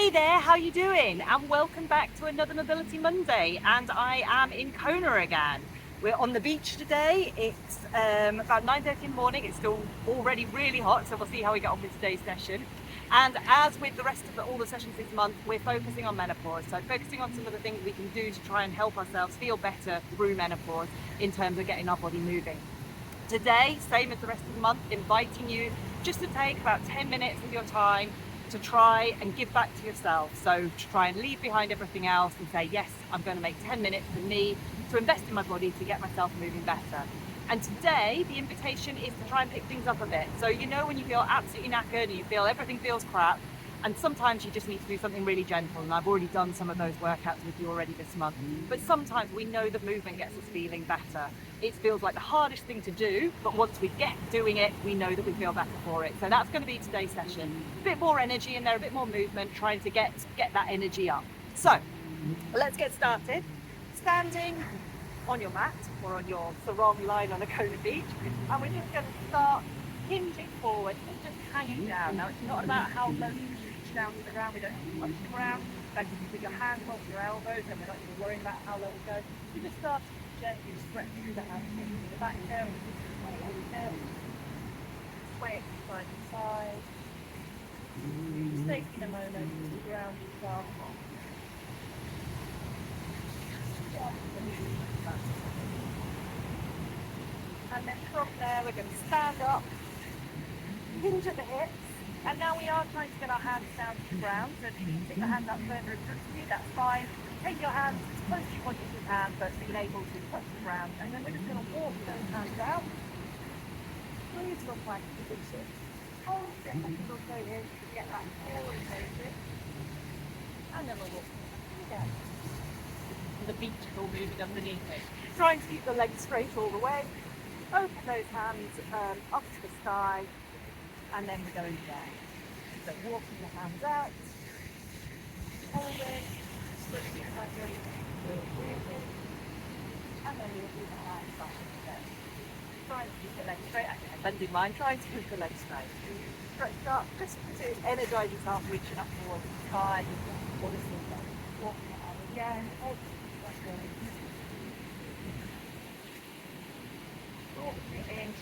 Hey there, how you doing? And welcome back to another Mobility Monday. And I am in Kona again. We're on the beach today. It's about 9:30 in the morning. It's still already really hot, so we'll see how we get on with today's session. And as with the rest of all the sessions this month, we're focusing on menopause. So focusing on some of the things we can do to try and help ourselves feel better through menopause in terms of getting our body moving. Today, same as the rest of the month, inviting you just to take about 10 minutes of your time to try and give back to yourself. So to try and leave behind everything else and say, yes, I'm going to make 10 minutes for me to invest in my body to get myself moving better. And today, the invitation is to try and pick things up a bit. So you know when you feel absolutely knackered and you feel everything feels crap, and sometimes you just need to do something really gentle, and I've already done some of those workouts with you already this month. But sometimes we know that movement gets us feeling better. It feels like the hardest thing to do, but once we get doing it, we know that we feel better for it. So that's going to be today's session. A bit more energy in there, a bit more movement, trying to get that energy up. So let's get started. Standing on your mat or on your sarong line on a Kona beach, and we're just going to start hinging forward and just hanging down. Now, it's not about how low you reach down to the ground. We don't have to touch the ground. In fact, if you put your hands off your elbows, then we're not even worrying about how low we go. You just start to gently stretch through the hands into the back there, and just sway it down. Sway it from side to side. Just taking a moment to ground yourself. And then from there, we're going to stand up, hinge at the hips, and now we are trying to get our hands down to the ground. So if you can stick your hand up further in front of you, that's fine. Take your hands as close as you want you can, but being able to touch the ground. And then we're just going to walk those hands out. Bring it to a plank position. Hold it a second or so here to get that forward facing. And then we'll walk again. And the beach is all moving underneath it. Trying to keep the legs straight all the way. Open those hands up to the sky, and then we're going down. So walking the hands out, holding, switching slightly, breathing, and then we'll do the hands back again. Trying to keep the legs straight, actually bending mine, trying to keep the legs straight. Stretch up, just to energize yourself, reaching up towards the sky, or just walking it out again, and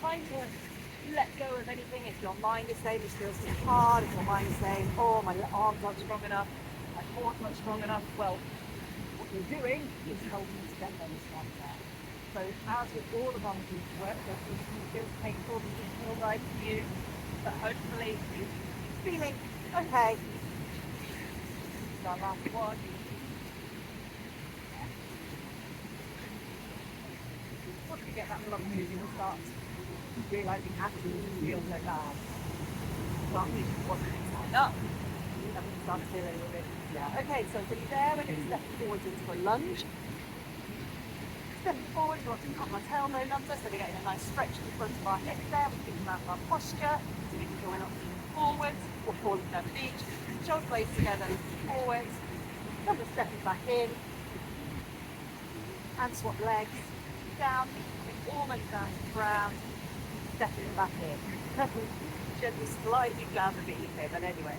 trying to let go of anything. If your mind is saying this feels too hard, if your mind is saying, oh, my arms aren't strong enough, my core's not strong enough, well, what you're doing is helping to get them strong there. So as with all of our movement work, it feels painful, it doesn't feel right for you, but hopefully it's feeling okay. This is our last one. Once we get that blood moving, we'll start realising actually it feels so bad. Start moving once we stand up, and we start to feel a little bit easier. Okay, so from there we're going to step forward into a lunge. Stepping forward, we want to put our tailbone under, so we're getting a nice stretch in the front of our hips there. We're thinking about our posture, so we can go up forwards or falling down the beach. Shoulder blades together, forwards. Then we're stepping back in, and swap legs. Down, almost down to the ground, stepping back in. Gently sliding down the beach here, but anyway.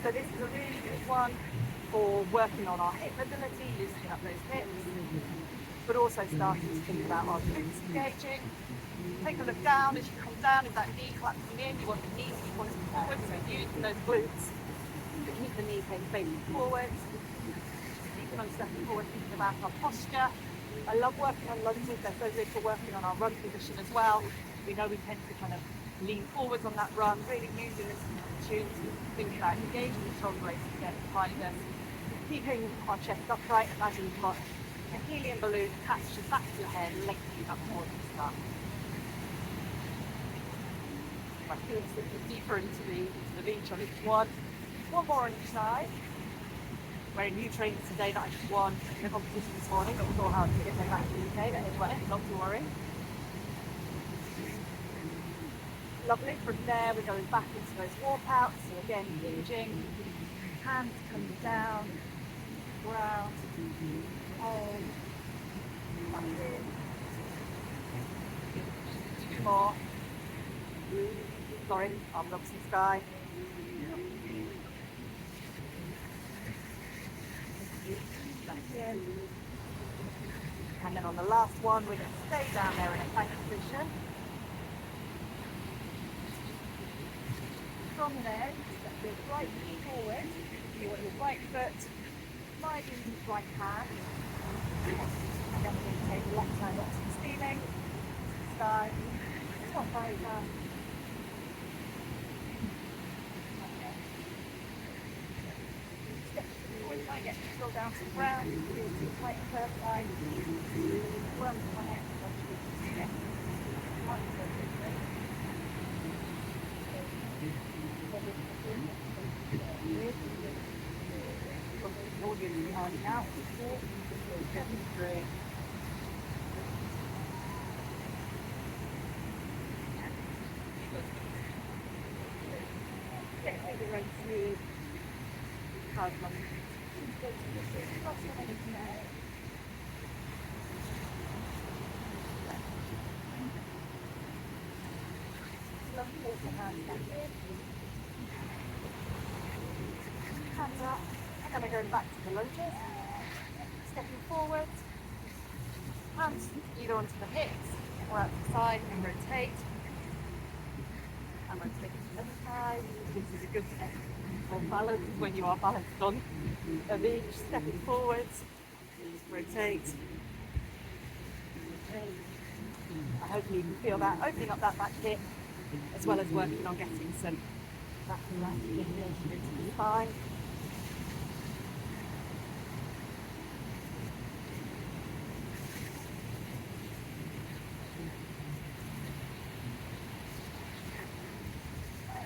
So this is a really good one for working on our hip mobility, loosening up those hips, but also starting to think about our glutes engaging. Take a look down as you come down, if that knee collapsing in, you want the knees to be pointing forward, so using those glutes to keep the knee facing forward. Keep on stepping forward, thinking about our posture. I love working on lunges, they're so good for working on our run position as well. We know we tend to kind of lean forwards on that run, really using this opportunity to think about engaging the shoulder blades to get behind us, keeping our chest upright. Imagine you've got a helium balloon attached to the back of your head, lengthening up towards the start. My feet slipping deeper into the beach on each one. One more on each side. Wearing new trainers today, not just one in the competition this morning, but we saw how to get them back to the UK, but anyway, not to worry. Lovely. From there, we're going back into those walkouts. So again, hinging, hands coming down, ground, hold, back in. Two more. Sorry, arms up to the sky. in. And then on the last one, we're going to stay down there in a plank position. From there, step your right knee forward. You want your right foot sliding into the right hand. And then we're going to take the left hand up to the ceiling, sky, top over. Step forward, try and get the heel down to the ground. Feel the tight curve line. Worm to my neck. Audience behind out. Get the right smooth. Hands up. And we're going back to the lunges. Stepping forward. Hands either onto the hips or out to the side and rotate. And rotate to the other side. This is a good step for balance when you are balanced on a beach. Stepping forwards. Rotate. I hope you can feel that opening up that back hip as well as working on getting some back and left stimulation into the spine.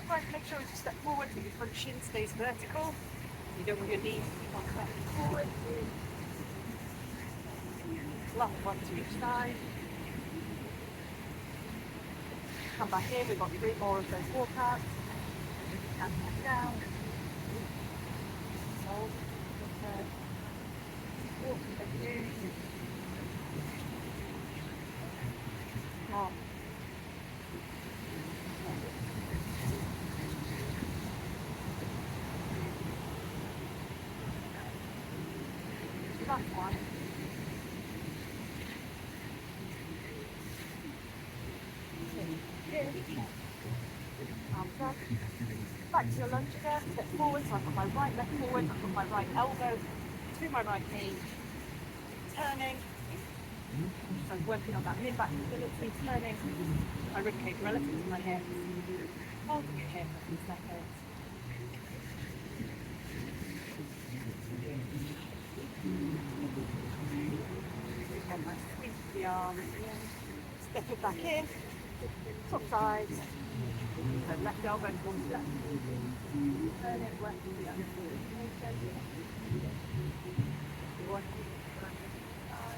Try to make sure as you step forward that your front shin stays vertical. You don't want your knees to keep on stepping forward. Last one to each side. Come back in, we've got 3 more of those walkouts. Hands back down. Hold. Walk back in. On. Last one. Arms up. Back to your lunge again. Step forward. So I've got my right leg forward. I've got my right elbow to my right knee. Turning. So I'm working on that mid-back mobility. Turning my ribcage relative to my hips. Holding it here for a few seconds. And I squeeze the arms. Step it back in. Top side. So left elbow towards left. Turn it, working the other side. Working the other side.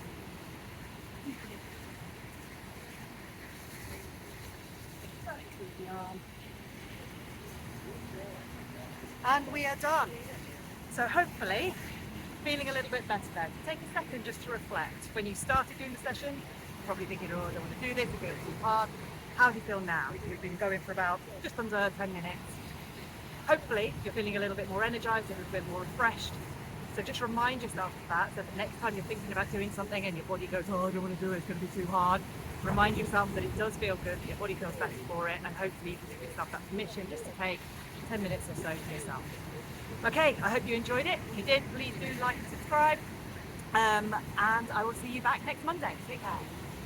Turning through the arm. And we are done. So hopefully, feeling a little bit better now. Take a second just to reflect. When you started doing the session, you're probably thinking, oh, I don't want to do this, it feels too hard. How do you feel now? You've been going for about just under 10 minutes. Hopefully, you're feeling a little bit more energized, a little bit more refreshed. So just remind yourself of that, so that next time you're thinking about doing something and your body goes, oh, I don't want to do it, it's going to be too hard. Remind yourself that it does feel good, that your body feels better for it, and hopefully you can give yourself that permission just to take 10 minutes or so for yourself. Okay, I hope you enjoyed it. If you did, please do like and subscribe. And I will see you back next Monday. Take care.